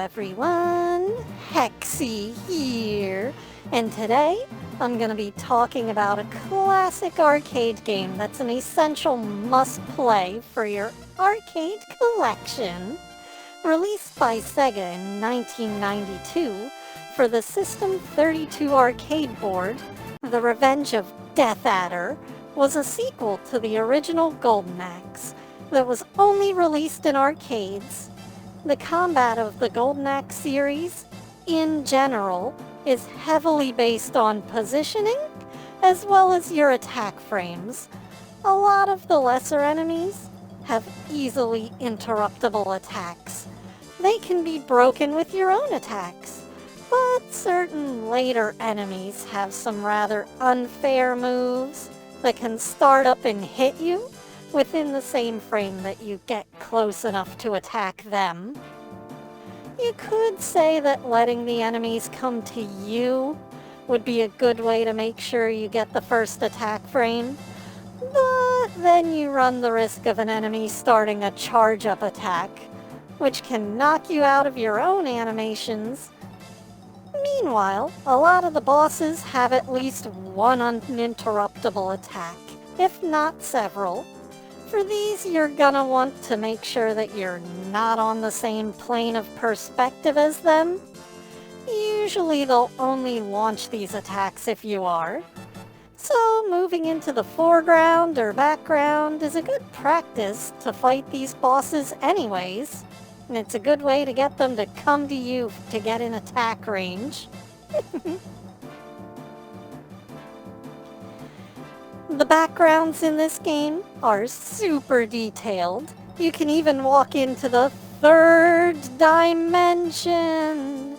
everyone, Hexi here, and today I'm going to be talking about a classic arcade game that's an essential must-play for your arcade collection. Released by Sega in 1992 for the System 32 arcade board, The Revenge of Death Adder was a sequel to the original Golden Axe that was only released in arcades. The combat of the Golden Axe series, in general, is heavily based on positioning, as well as your attack frames. A lot of the lesser enemies have easily interruptible attacks. They can be broken with your own attacks, but certain later enemies have some rather unfair moves that can start up and hit you within the same frame that you get close enough to attack them. You could say that letting the enemies come to you would be a good way to make sure you get the first attack frame, but then you run the risk of an enemy starting a charge-up attack, which can knock you out of your own animations. Meanwhile, a lot of the bosses have at least one uninterruptible attack, if not several. For these, you're gonna want to make sure that you're not on the same plane of perspective as them. Usually they'll only launch these attacks if you are. So moving into the foreground or background is a good practice to fight these bosses anyways. And it's a good way to get them to come to you to get in attack range. The backgrounds in this game are super detailed. You can even walk into the third dimension.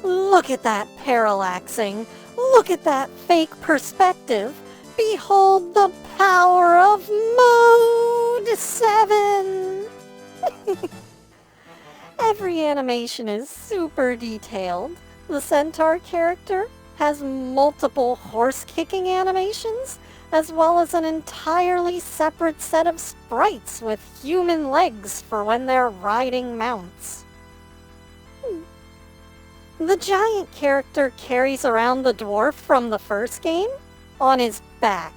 Look at that parallaxing. Look at that fake perspective. Behold the power of Mode 7. Every animation is super detailed. The centaur character has multiple horse-kicking animations, as well as an entirely separate set of sprites with human legs for when they're riding mounts. The giant character carries around the dwarf from the first game on his back,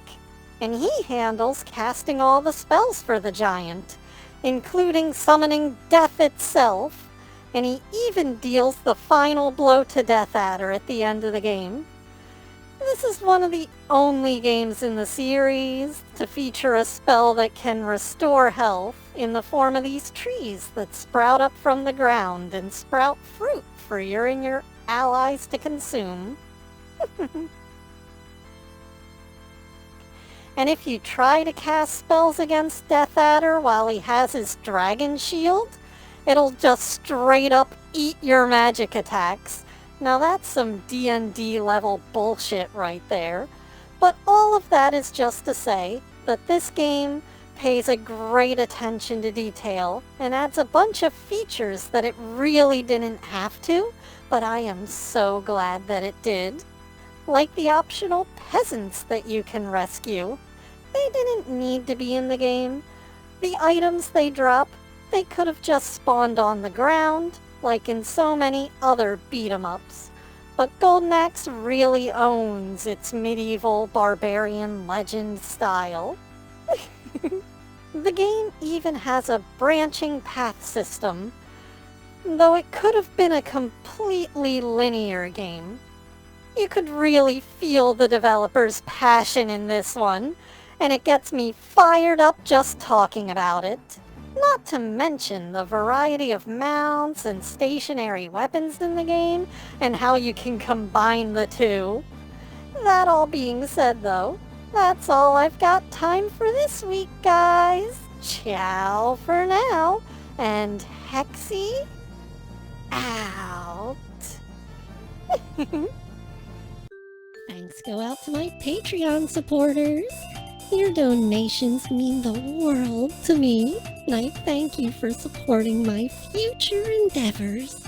and he handles casting all the spells for the giant, including summoning death itself, and he even deals the final blow to Death Adder at the end of the game. This is one of the only games in the series to feature a spell that can restore health in the form of these trees that sprout up from the ground and sprout fruit for you and your allies to consume. And if you try to cast spells against Death Adder while he has his dragon shield, it'll just straight up eat your magic attacks. Now that's some D&D level bullshit right there. But all of that is just to say that this game pays a great attention to detail and adds a bunch of features that it really didn't have to, but I am so glad that it did. Like the optional peasants that you can rescue. They didn't need to be in the game. The items they drop, they could have just spawned on the ground, like in so many other beat-em-ups. But Golden Axe really owns its medieval barbarian legend style. The game even has a branching path system, though it could have been a completely linear game. You could really feel the developer's passion in this one, and it gets me fired up just talking about it. Not to mention the variety of mounts and stationary weapons in the game, and how you can combine the two. That all being said though, that's all I've got time for this week, guys. Ciao for now, and Hexi out. Thanks go out to my Patreon supporters. Your donations mean the world to me, and I thank you for supporting my future endeavors.